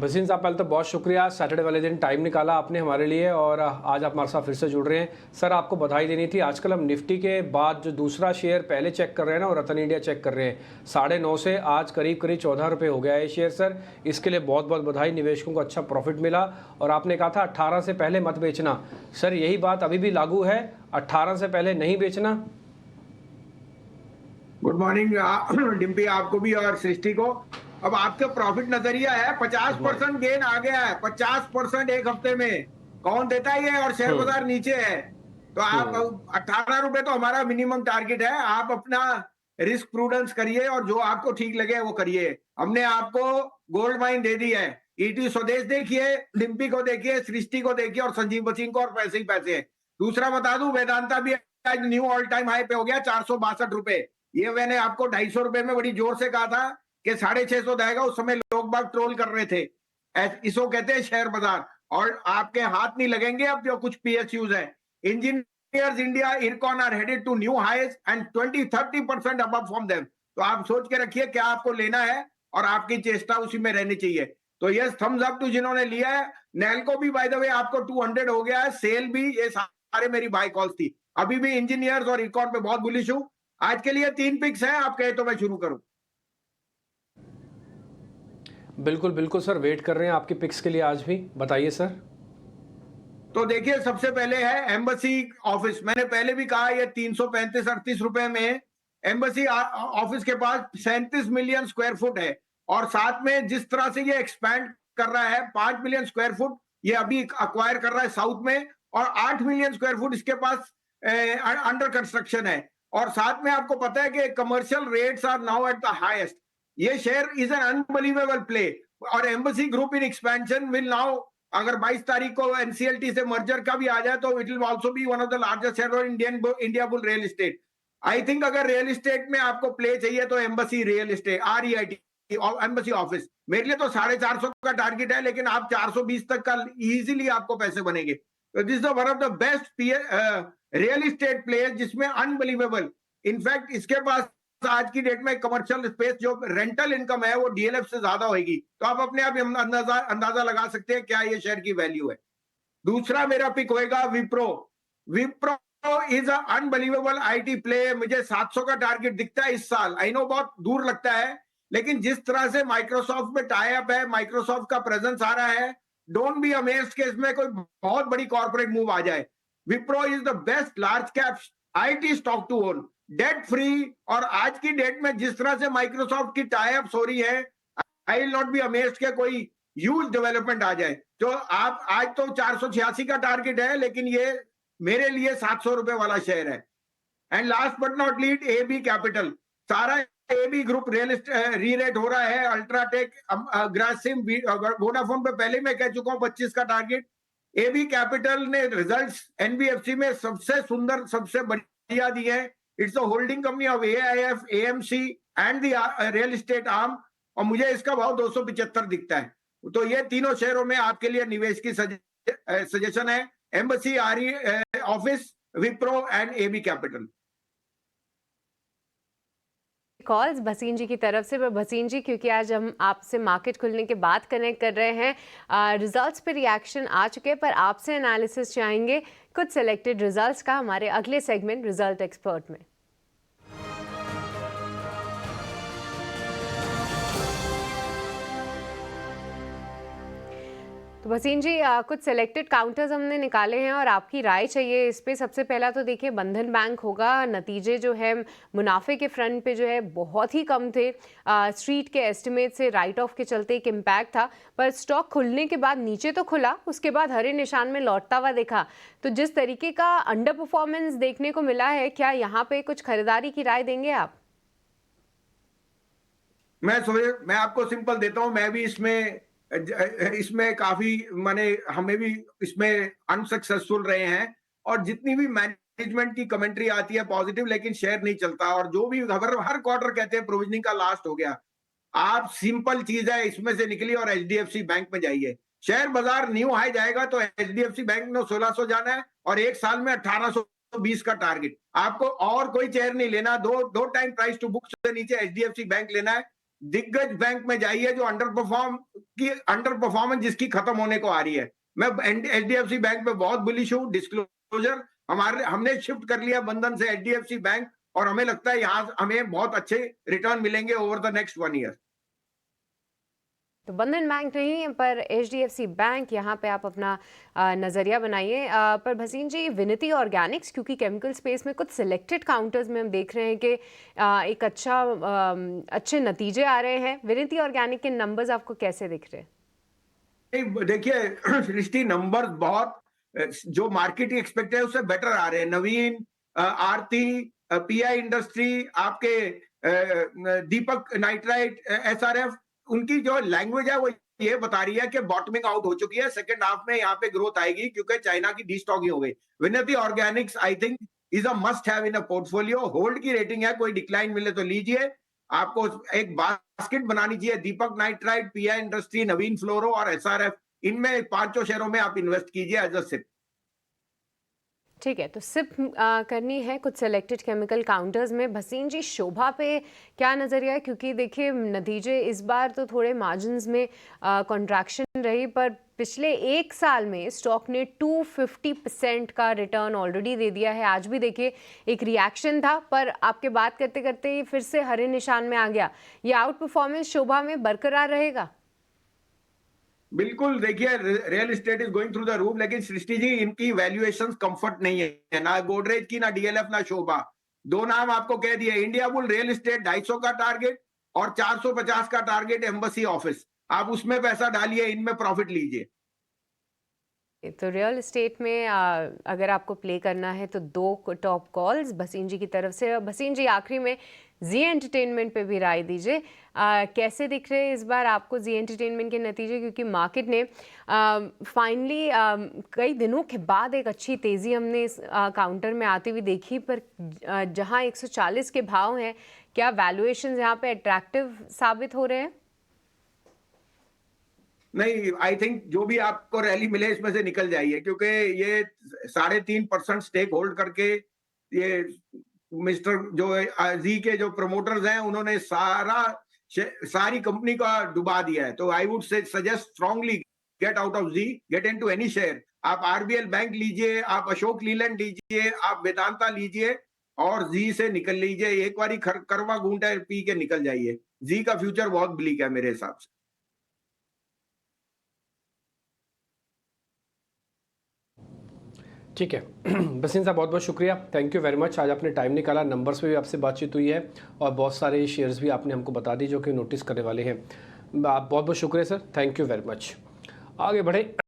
भसीन साहब, पहले तो बहुत शुक्रिया, सैटरडे वाले दिन टाइम निकाला आपने हमारे लिए और आज आप हमारे साथ फिर से जुड़ रहे हैं। सर, आपको बधाई देनी थी। आजकल हम निफ्टी के बाद जो दूसरा शेयर पहले चेक कर रहे हैं ना, और रतन इंडिया चेक कर रहे हैं, 9.5 से आज करीब करीब 14 रुपये हो गया है शेयर। सर, इसके लिए बहुत बहुत बधाई। निवेशकों को अच्छा प्रॉफिट मिला और आपने कहा था 18 से पहले मत बेचना। सर, यही बात अभी भी लागू है? 18 से पहले नहीं बेचना? गुड मॉर्निंग डिम्पी, आपको भी और सृष्टि को। अब आपका प्रॉफिट नजरिया है, 50% गेन आ गया है, 50% एक हफ्ते में। कौन देता है ये? और शेयर बाजार नीचे है, तो आप 18 रुपए तो हमारा मिनिमम टारगेट है। आप अपना रिस्क प्रूडेंस करिए और जो आपको ठीक लगे वो करिए। हमने आपको गोल्ड माइन दे दी है। ईटी स्वदेश देखिए, डिम्पी को देखिए, सृष्टि को देखिए और संजीव बसीन को, और पैसे ही पैसे हैं। दूसरा बता दूं, वेदांता भी आज न्यू ऑल टाइम हाई पे हो गया, 462 रुपए। ये मैंने आपको 250 रुपए में बड़ी जोर से कहा था कि 650 जाएगा। उस समय लोग बाग ट्रोल कर रहे थे। इसको कहते हैं शेयर बाजार, और आपके हाथ नहीं लगेंगे अब जो कुछ पीएसयूज है। Engineers India, Ircon are headed to new highs and 20-30% above from them. तो आप सोच के रखिए क्या आपको लेना है और आपकी चेष्टा उसी में रहनी चाहिए। तो ये थम्स अप टू जिन्होंने लिया है। नेल्को भी बाय द वे आपको 200 हो गया है, सेल भी। ये सारे मेरी बाय कॉल्स थी। अभी भी इंजीनियर्स और इरकॉन पे बहुत बुलिश हूं। आज के लिए 3 पिक्स हैं, आप कहे तो मैं शुरू करूं। बिल्कुल बिल्कुल सर, वेट कर रहे हैं आपकी पिक्स के लिए। आज भी बताइए सर। तो देखिए, सबसे पहले है एम्बेसी ऑफिस। मैंने पहले भी कहा ये 335-38 रुपए में एम्बेसी ऑफिस के पास 37 मिलियन स्क्वायर फुट है। और साथ में जिस तरह से ये एक्सपैंड कर रहा है, 5 मिलियन स्क्वायर फुट ये अभी अक्वायर कर रहा है साउथ में, और 8 मिलियन स्क्वायर फुट इसके पास अंडर कंस्ट्रक्शन है। और साथ में आपको पता है कि commercial rates are now at the highest. ये share is an unbelievable play. और Embassy group in expansion will now, अगर 22 तारीख को एनसीएलटी से मर्जर का भी आ जाए तो it will also be one of the largest share in India bull real estate. I think अगर रियल एस्टेट में आपको प्ले चाहिए तो embassy real estate, REIT, embassy office. मेरे लिए तो 450 का टारगेट है, लेकिन आप 420 तक का इजीली आपको पैसे बनेंगे। तो this is one of the best real estate player जिसमें अनबिलीवेबल। इनफैक्ट इसके पास आज की डेट में कमर्शियल स्पेस जो रेंटल इनकम है वो डीएलएफ से ज्यादा होगी। तो आप अपने आप अंदाजा लगा सकते हैं क्या ये शेयर की वैल्यू है। दूसरा मेरा पिक होएगा Wipro. Wipro is unbelievable IT play. मुझे 700 का टारगेट दिखता है इस साल। आई नो बहुत दूर लगता है, लेकिन जिस तरह से माइक्रोसॉफ्ट में टाई अप है, माइक्रोसॉफ्ट का प्रेजेंस आ रहा है, डोंट बी अमेज्ड कि इसमें कोई बहुत बड़ी कॉर्पोरेट मूव आ जाए। Wipro is the best large cap IT stock to own, debt free. और आज की डेट में जिस तरह से माइक्रोसॉफ्ट की टाई अप्स हो रही है, I will not be amazed के कोई ह्यूज डेवलपमेंट आ जाए। तो आप आज तो 486 का टारगेट है, लेकिन ये मेरे लिए 700 रुपए वाला शेयर है। And last but not lead, AB capital. सारा AB group real rerate हो रहा है। अल्ट्राटेक, ग्रासिम, वोडाफोन पे पहले मैं कह चुका हूं 25 का टारगेट। एबी कैपिटल ने रिजल्ट्स एनबीएफसी में सबसे सुंदर, सबसे बढ़िया दिए हैं। It's a holding company of AIF, AMC and the real estate arm, और मुझे इसका भाव 275 दिखता है। तो ये तीनों शेयरों में आपके लिए निवेश की सजेशन है, Embassy, RE office, Wipro and AB capital. Calls Bhasin ji की तरफ से। भसीन जी, क्योंकि आज हम आपसे मार्केट खुलने के बाद कनेक्ट कर रहे हैं, रिजल्ट्स पे रिएक्शन आ चुके हैं, पर आपसे एनालिसिस चाहेंगे कुछ सिलेक्टेड रिजल्ट्स का हमारे अगले सेगमेंट रिजल्ट एक्सपर्ट में। तो भसीन जी, कुछ सिलेक्टेड काउंटर्स हमने निकाले हैं और आपकी राय चाहिए इस पे। सबसे पहला तो देखिए बंधन बैंक होगा। नतीजे जो है मुनाफे के फ्रंट पे जो है बहुत ही कम थे। स्ट्रीट के एस्टिमेट से राइट ऑफ के चलते एक इम्पैक्ट था, पर स्टॉक खुलने के बाद नीचे तो खुला, उसके बाद हरे निशान में लौटता हुआ देखा। तो जिस तरीके का अंडर परफॉर्मेंस देखने को मिला है, क्या यहाँ पे कुछ खरीदारी की राय देंगे आप? मैं आपको सिंपल देता हूं। मैं भी इसमें काफी, माने हमें भी इसमें अनसक्सेसफुल रहे हैं। और जितनी भी मैनेजमेंट की कमेंट्री आती है पॉजिटिव, लेकिन शेयर नहीं चलता। और जो भी खबर हर क्वार्टर कहते हैं प्रोविजनिंग का लास्ट हो गया। आप सिंपल चीज है, इसमें से निकली और HDFC बैंक में जाइए। शेयर बाजार न्यू हाई जाएगा तो HDFC बैंक ने 1600 जाना है, और एक साल में 1820 का टारगेट। आपको और कोई शेयर नहीं लेना। दो टाइम प्राइस टू बुक से नीचे HDFC बैंक लेना है। दिग्गज बैंक में जाइए जो अंडर परफॉर्मेंस जिसकी खत्म होने को आ रही है। मैं एचडीएफसी बैंक पे बहुत बुलिश हूँ। डिस्क्लोजर हमने शिफ्ट कर लिया बंधन से एचडीएफसी बैंक, और हमें लगता है यहाँ हमें बहुत अच्छे रिटर्न मिलेंगे ओवर द नेक्स्ट 1 ईयर। तो बंधन बैंक नहीं है पर एचडीएफसी बैंक, यहाँ पे आप अपना नज़रिया बनाइए। पर भसीन जी, विनती ऑर्गेनिक्स, क्योंकि केमिकल स्पेस में कुछ सिलेक्टेड काउंटर्स में हम देख रहे हैं कि एक अच्छे नतीजे आ रहे हैं। विनती ऑर्गेनिक के नंबर्स आपको कैसे दिख रहे हैं? देखिए सृष्टि, नंबर बहुत जो मार्केट एक्सपेक्ट है उससे बेटर आ रहे हैं। नवीन, आरती, पीआई इंडस्ट्री, आपके दीपक नाइट्राइट, एसआरएफ, उनकी जो लैंग्वेज है वो ये बता रही है कि बॉटमिंग आउट हो चुकी है। सेकंड हाफ में यहाँ पे ग्रोथ आएगी क्योंकि चाइना की डीस्टॉकिंग हो गई। विनती Organics I think is a must have in a portfolio. Hold की रेटिंग है, कोई डिक्लाइन मिले तो लीजिए। आपको एक बास्केट बनानी चाहिए, दीपक नाइट्राइट, पीआई इंडस्ट्री, नवीन फ्लोरो और एसआरएफ। इनमें 5 शेयरों में आप इन्वेस्ट कीजिए एज अ सिप। ठीक है, तो सिप करनी है कुछ सेलेक्टेड केमिकल काउंटर्स में। भसीन जी, शोभा पे क्या नज़रिया है? क्योंकि देखिए नतीजे इस बार तो थोड़े मार्जिन्स में कॉन्ट्रैक्शन रही, पर पिछले 1 साल में स्टॉक ने 250% का रिटर्न ऑलरेडी दे दिया है। आज भी देखिए एक रिएक्शन था, पर आपके बात करते करते फिर से हरे निशान में आ गया। ये आउट परफॉर्मेंस शोभा में बरकरार रहेगा? बिल्कुल, देखिए real estate is going through the roof, लेकिन सृष्टि जी इनकी वैल्यूएशंस कंफर्ट नहीं है, ना गोदरेज की, ना डीएलएफ, ना शोभा। 2 नाम आपको कह दिए। इंडिया बुल रियल एस्टेट 250 का टारगेट और 450 का टारगेट एम्बेसी ऑफिस। आप उसमें पैसा डालिए, इनमें प्रॉफिट लीजिए। तो रियल एस्टेट में अगर आपको प्ले करना है तो 2 टॉप कॉल्स भसीन जी की तरफ से। भसीन जी, आखिरी में जी एंटरटेनमेंट पे भी राय दीजिए। कैसे दिख रहे हैं इस बार आपको जी एंटरटेनमेंट के नतीजे? क्योंकि मार्केट ने फाइनली कई दिनों के बाद एक अच्छी तेज़ी हमने इस काउंटर में आती हुई देखी, पर जहां 140 के भाव हैं, क्या वैल्यूएशंस यहाँ पे अट्रैक्टिव साबित हो रहे हैं? नहीं, आई थिंक जो भी आपको रैली मिले इसमें से निकल जाइए, क्योंकि ये 3.5% स्टेक होल्ड करके ये मिस्टर जो जी के जो प्रमोटर्स हैं उन्होंने सारी कंपनी का डुबा दिया है। तो I would say suggest strongly get out of Zee, get into any share. आप आरबीएल बैंक लीजिए, आप अशोक लीलैंड लीजिए, आप वेदांता लीजिए और जी से निकल लीजिए। एक बारी करवा घूंटा पी के निकल जाइए। जी का फ्यूचर बहुत ब्लीक है मेरे हिसाब से। ठीक है बसीन साहब, बहुत बहुत शुक्रिया, थैंक यू वेरी मच। आज आपने टाइम निकाला, नंबर्स पे भी आपसे बातचीत हुई है और बहुत सारे शेयर्स भी आपने हमको बता दी जो कि नोटिस करने वाले हैं। आप बहुत बहुत शुक्रिया sir, thank you very much. आगे बढ़े।